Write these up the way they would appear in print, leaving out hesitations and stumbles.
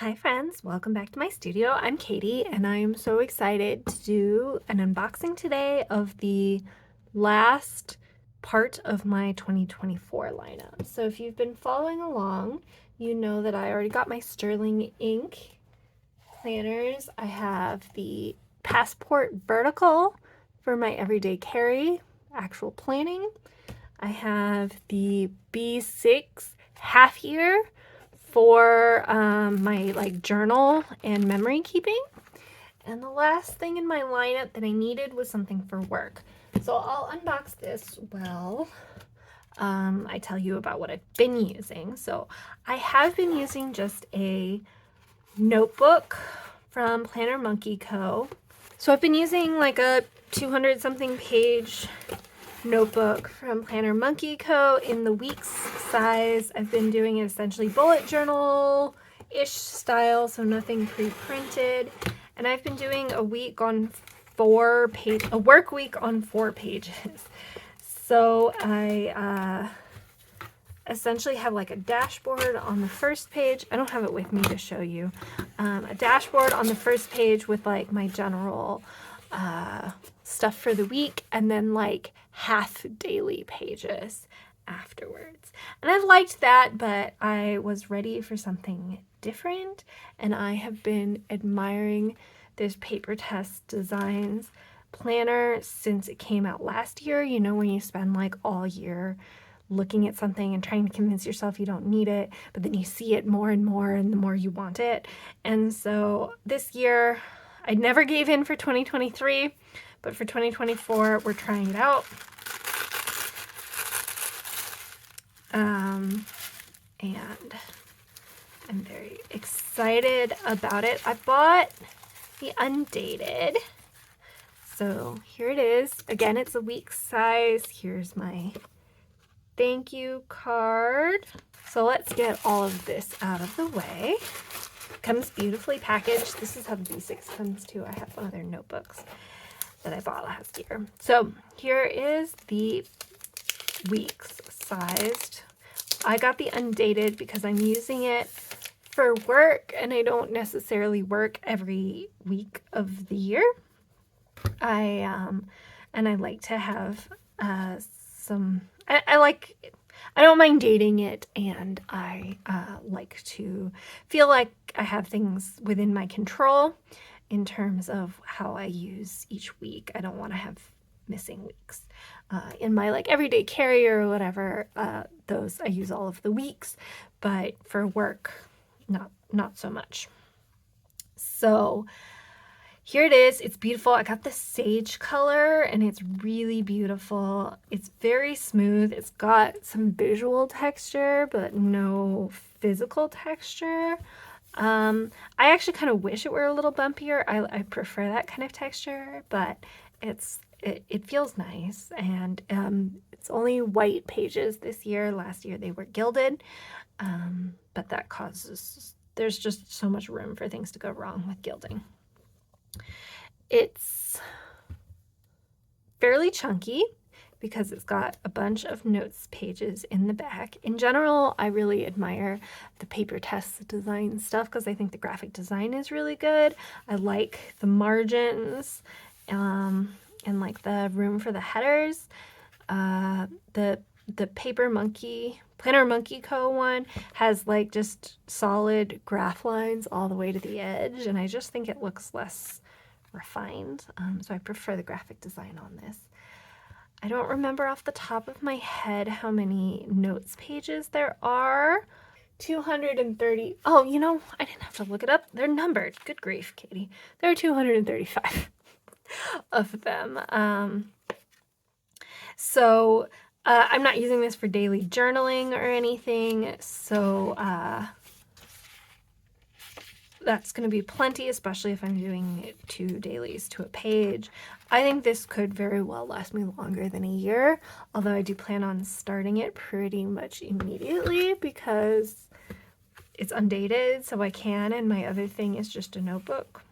Hi friends, welcome back to my studio. I'm Katie and I am so excited to do an unboxing today of the last part of my 2024 lineup. So if you've been following along, you know that I already got my sterling ink planners. I have the Passport Vertical for my everyday carry, actual planning. I have the B6 half year for my journal and memory keeping. And the last thing in my lineup that I needed was something for work. So I'll unbox this while I tell you about what I've been using. So I have been using just a notebook from Planner Monkey Co. So I've been using like a 200 something page notebook from Planner Monkey Co. in the weeks size. I've been doing it essentially bullet journal-ish style, so nothing pre-printed. And I've been doing a work week on 4 pages. So I essentially have like a dashboard on the first page. I don't have it with me to show you. A dashboard on the first page with like my general stuff for the week, and then like half daily pages afterwards. And I've liked that, but I was ready for something different, and I have been admiring this PaperTess Designs planner since it came out last year. You know, when you spend like all year looking at something and trying to convince yourself you don't need it, but then you see it more and more and the more you want it. And so this year, I never gave in for 2023, but for 2024, we're trying it out. And I'm very excited about it. I bought the Undated. So here it is. Again, it's a week size. Here's my thank you card. So let's get all of this out of the way. Comes beautifully packaged. This is how the B6 comes too. I have one of their notebooks that I bought last year. So here is the weeks sized. I got the Undated because I'm using it for work and I don't necessarily work every week of the year. I like to have I don't mind dating it, and I like to feel like I have things within my control in terms of how I use each week. I don't want to have missing weeks. In my like everyday carry or whatever, those I use all of the weeks, but for work, not so much. So here it is. It's beautiful. I got the sage color and it's really beautiful. It's very smooth. It's got some visual texture, but no physical texture. I actually kind of wish it were a little bumpier. I prefer that kind of texture, but it feels nice. And it's only white pages this year. Last year they were gilded, but that there's just so much room for things to go wrong with gilding. It's fairly chunky because it's got a bunch of notes pages in the back. In general, I really admire the PaperTess Designs stuff because I think the graphic design is really good. I like the margins and like the room for the headers. The Planner Monkey Co. one has like just solid graph lines all the way to the edge, and I just think it looks less refined, so I prefer the graphic design on this. I don't remember off the top of my head how many notes pages there are. 230. Oh, you know, I didn't have to look it up. They're numbered. Good grief, Katie. There are 235 of them. So I'm not using this for daily journaling or anything, so that's going to be plenty, especially if I'm doing 2 dailies to a page. I think this could very well last me longer than a year, although I do plan on starting it pretty much immediately because it's undated, so I can, and my other thing is just a notebook.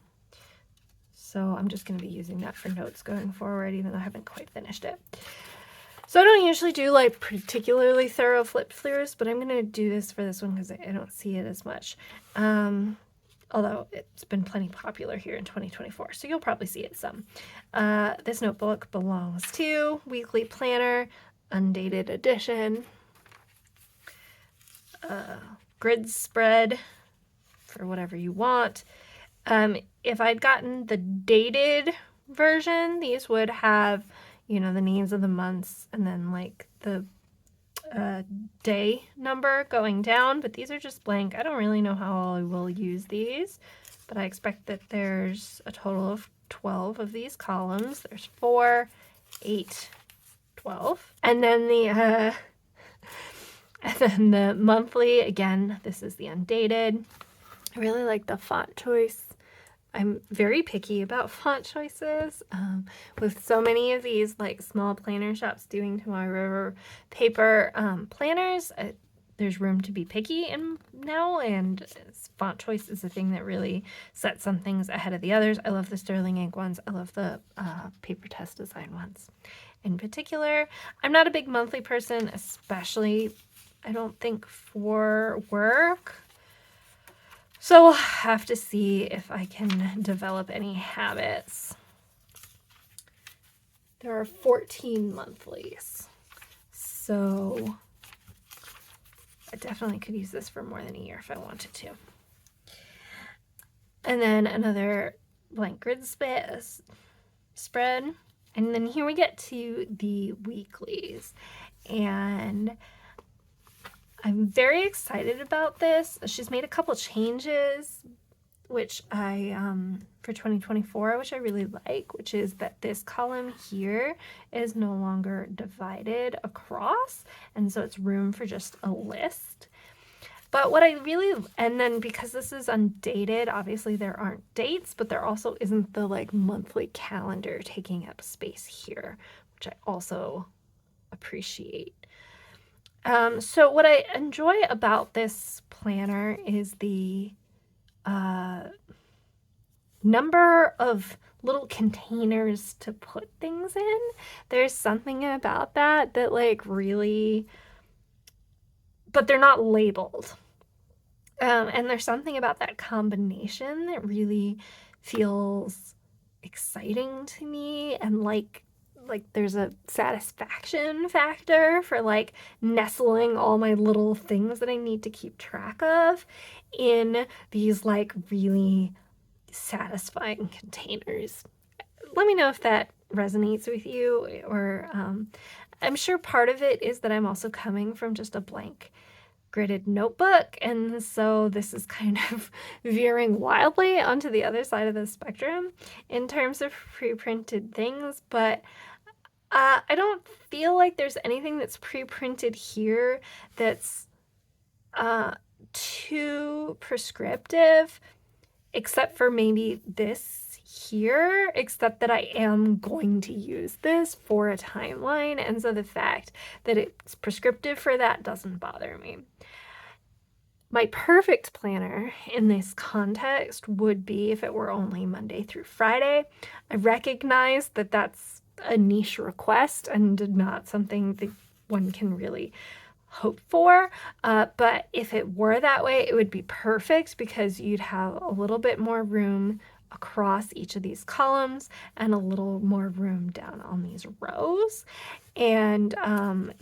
So I'm just going to be using that for notes going forward, even though I haven't quite finished it. So I don't usually do like particularly thorough flip throughs, but I'm going to do this for this one because I don't see it as much. although it's been plenty popular here in 2024, so you'll probably see it some. This notebook belongs to Weekly Planner, undated edition, grid spread for whatever you want. If I'd gotten the dated version, these would have, you know, the names of the months and then like the day number going down, but these are just blank. I don't really know how I will use these, but I expect that there's a total of 12 of these columns. There's 4, 8, 12. And then the monthly, again, this is the undated. I really like the font choice. I'm very picky about font choices. With so many of these like small planner shops doing Tomorrow River paper planners, there's room to be picky now, and font choice is the thing that really sets some things ahead of the others. I love the Sterling Ink ones. I love the PaperTess Design ones. In particular, I'm not a big monthly person, especially I don't think for work. So we'll have to see if I can develop any habits. There are 14 monthlies, so I definitely could use this for more than a year if I wanted to. And then another blank grid spread. And then here we get to the weeklies. And I'm very excited about this. She's made a couple changes, which for 2024, which I really like, which is that this column here is no longer divided across, and so it's room for just a list. But what I really, and then because this is undated, obviously there aren't dates, but there also isn't the like monthly calendar taking up space here, which I also appreciate. So what I enjoy about this planner is the number of little containers to put things in. There's something about that like really, but they're not labeled. And there's something about that combination that really feels exciting to me, and like there's a satisfaction factor for like nestling all my little things that I need to keep track of in these like really satisfying containers. Let me know if that resonates with you, or I'm sure part of it is that I'm also coming from just a blank gridded notebook, and so this is kind of veering wildly onto the other side of the spectrum in terms of pre-printed things, but I don't feel like there's anything that's pre-printed here that's too prescriptive, except for maybe this here, except that I am going to use this for a timeline, and so the fact that it's prescriptive for that doesn't bother me. My perfect planner in this context would be if it were only Monday through Friday. I recognize that that's a niche request and not something that one can really hope for, but if it were that way, it would be perfect because you'd have a little bit more room across each of these columns and a little more room down on these rows, and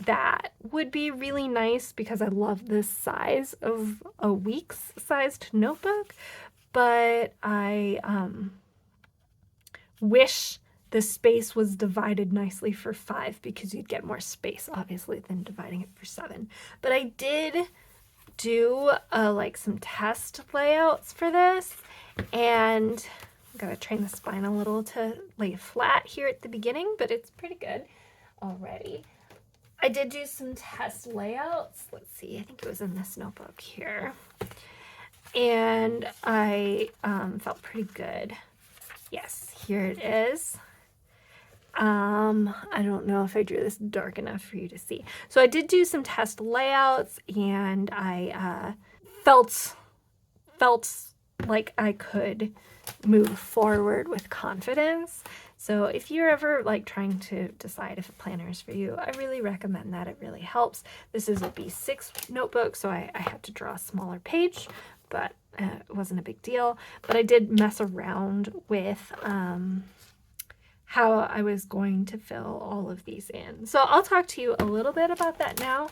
that would be really nice because I love this size of a week's sized notebook, but I wish the space was divided nicely for 5 because you'd get more space, obviously, than dividing it for 7. But I did do like some test layouts for this, and I'm gonna train the spine a little to lay flat here at the beginning, but it's pretty good already. I did do some test layouts. Let's see, I think it was in this notebook here, and I felt pretty good. Yes, here it is. I don't know if I drew this dark enough for you to see. So I did do some test layouts, and I felt like I could move forward with confidence. So if you're ever like trying to decide if a planner is for you, I really recommend that. It really helps. This is a B6 notebook, so I had to draw a smaller page, but It wasn't a big deal, but I did mess around with how I was going to fill all of these in. So I'll talk to you a little bit about that now.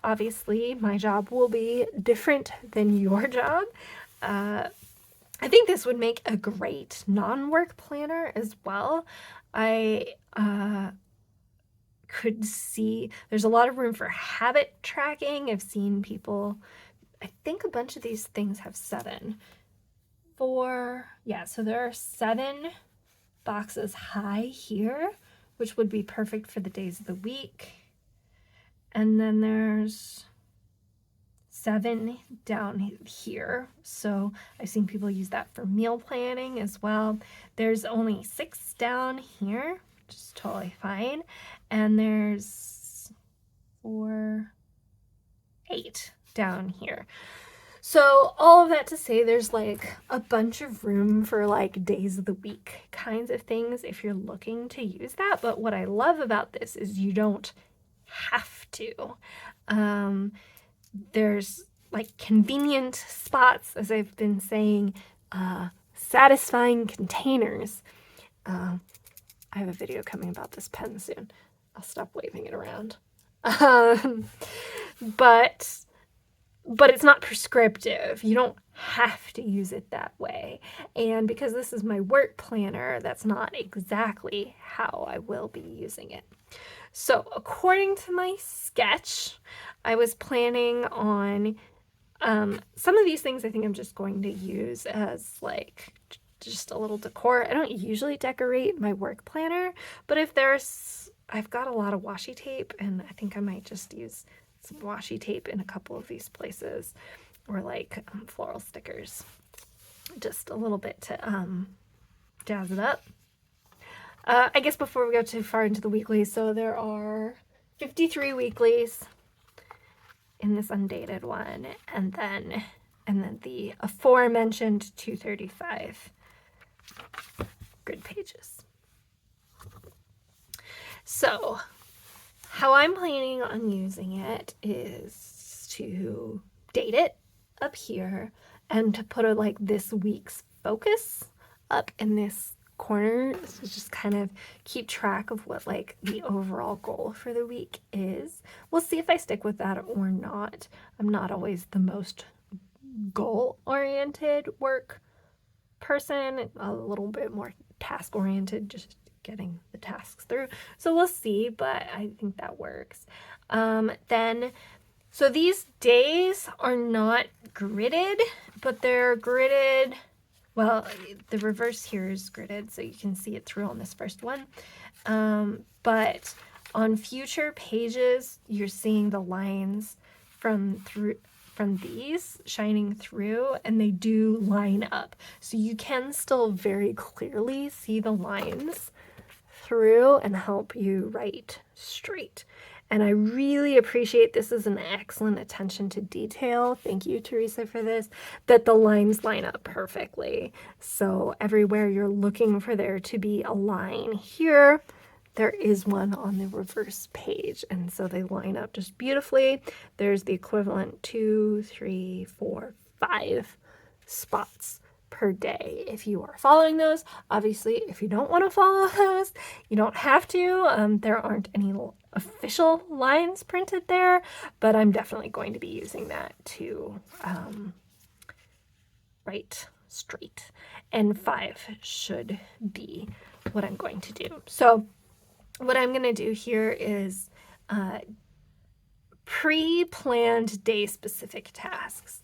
Obviously, my job will be different than your job. I think this would make a great non-work planner as well. I could see there's a lot of room for habit tracking. I've seen people, I think a bunch of these things have 7. 4, yeah, so there are 7 boxes high here, which would be perfect for the days of the week. And then there's 7 down here. So I've seen people use that for meal planning as well. There's only 6 down here, which is totally fine. And there's 4, 8 down here. So all of that to say, there's like a bunch of room for like days of the week kinds of things if you're looking to use that. But what I love about this is you don't have to. There's like convenient spots, as I've been saying, satisfying containers. I have a video coming about this pen soon. I'll stop waving it around. But it's not prescriptive. You don't have to use it that way. And because this is my work planner, that's not exactly how I will be using it. So according to my sketch, I was planning on some of these things I think I'm just going to use as like just a little decor. I don't usually decorate my work planner, but if I've got a lot of washi tape, and I think I might just use some washi tape in a couple of these places, or like floral stickers, just a little bit to jazz it up. I guess before we go too far into the weeklies, so there are 53 weeklies in this undated one, and then the aforementioned 235 grid pages. So how I'm planning on using it is to date it up here and to put like this week's focus up in this corner to just kind of keep track of what like the overall goal for the week is. We'll see if I stick with that or not. I'm not always the most goal-oriented work person, a little bit more task-oriented, just getting the tasks through. So we'll see, but I think that works. So these days are not gridded, but they're gridded. Well, the reverse here is gridded, so you can see it through on this first one. But on future pages, you're seeing the lines from these shining through, and they do line up. So you can still very clearly see the lines through and help you write straight. And I really appreciate, this is an excellent attention to detail. Thank you, Teresa, for this, that the lines line up perfectly. So everywhere you're looking for there to be a line here, there is one on the reverse page. And so they line up just beautifully. There's the equivalent 2, 3, 4, 5 spots per day if you are following those. Obviously, if you don't want to follow those, you don't have to. There aren't any official lines printed there, but I'm definitely going to be using that to write straight. And 5 should be what I'm going to do. So what I'm going to do here is pre-planned day-specific tasks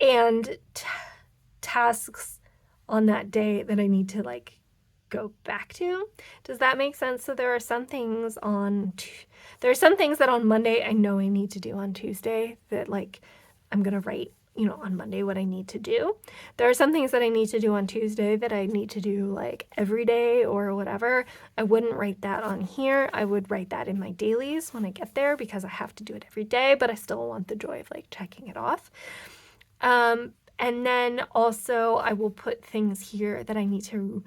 and tasks on that day that I need to like go back to. Does that make sense? So there are some things that on Monday I know I need to do on Tuesday that like I'm gonna write, on Monday what I need to do. There are some things that I need to do on Tuesday that I need to do like every day or whatever. I wouldn't write that on here. I would write that in my dailies when I get there because I have to do it every day, but I still want the joy of like checking it off. And then also I will put things here that I need to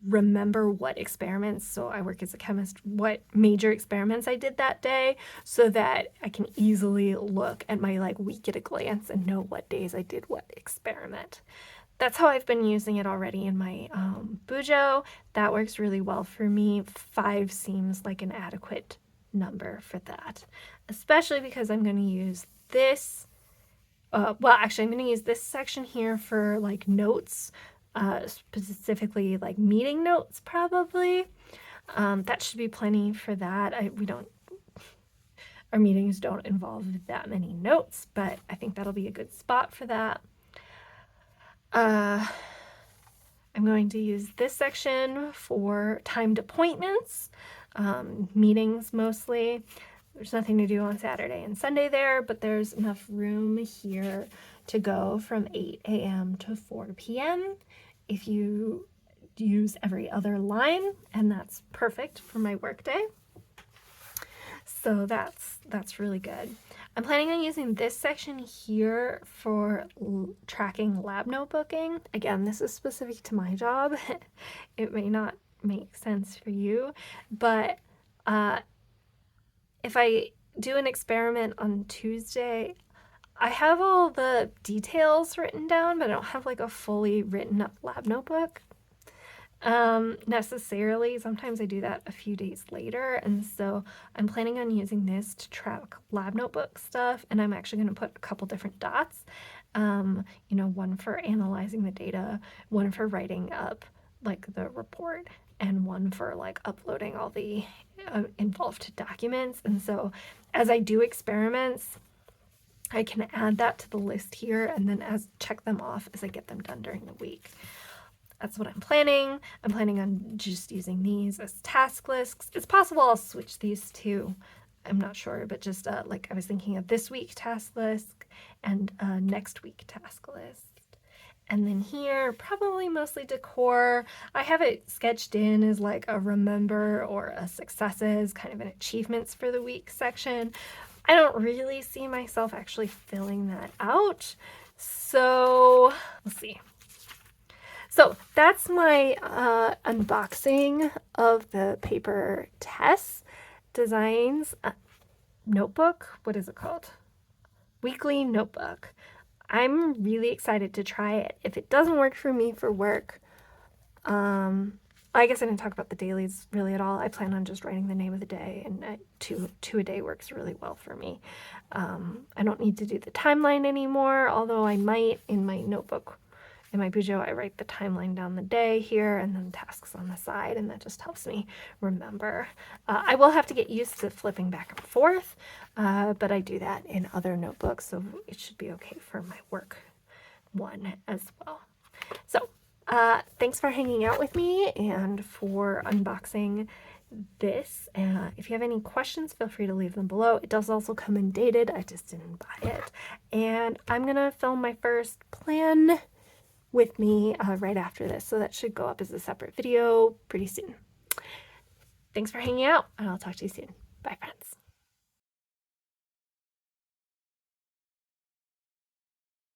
remember what experiments, so I work as a chemist, what major experiments I did that day, so that I can easily look at my like week at a glance and know what days I did what experiment. That's how I've been using it already in my Bujo. That works really well for me. 5 seems like an adequate number for that, especially because I'm going to use this. Well, actually, I'm going to use this section here for like notes, specifically like meeting notes, probably. That should be plenty for that. Our meetings don't involve that many notes, but I think that'll be a good spot for that. I'm going to use this section for timed appointments, meetings mostly. There's nothing to do on Saturday and Sunday there, but there's enough room here to go from 8 a.m. to 4 p.m. if you use every other line, and that's perfect for my workday. So that's really good. I'm planning on using this section here for tracking lab notebooking. Again, this is specific to my job. It may not make sense for you, but if I do an experiment on Tuesday, I have all the details written down, but I don't have like a fully written up lab notebook necessarily. Sometimes I do that a few days later, and so I'm planning on using this to track lab notebook stuff, and I'm actually going to put a couple different dots, one for analyzing the data, one for writing up like the report, and one for like uploading all the involved documents. And so as I do experiments, I can add that to the list here and then check them off as I get them done during the week. That's what I'm planning. I'm planning on just using these as task lists. It's possible I'll switch these too. I'm not sure, but just like I was thinking of this week task list and next week task list. And then here, probably mostly decor. I have it sketched in as like a remember or a successes, kind of an achievements for the week section. I don't really see myself actually filling that out. So we'll see. So that's my unboxing of the PaperTess Designs notebook. What is it called? Weekly notebook. I'm really excited to try it. If it doesn't work for me for work, I guess I didn't talk about the dailies really at all. I plan on just writing the name of the day, and two a day works really well for me. I don't need to do the timeline anymore, although I might in my notebook. In my Bujo, I write the timeline down the day here and then tasks on the side, and that just helps me remember. I will have to get used to flipping back and forth, but I do that in other notebooks, so it should be okay for my work one as well. So thanks for hanging out with me and for unboxing this. If you have any questions, feel free to leave them below. It does also come in dated. I just didn't buy it. And I'm going to film my first plan with me right after this, so that should go up as a separate video pretty soon. Thanks for hanging out, and I'll talk to you soon. Bye, friends.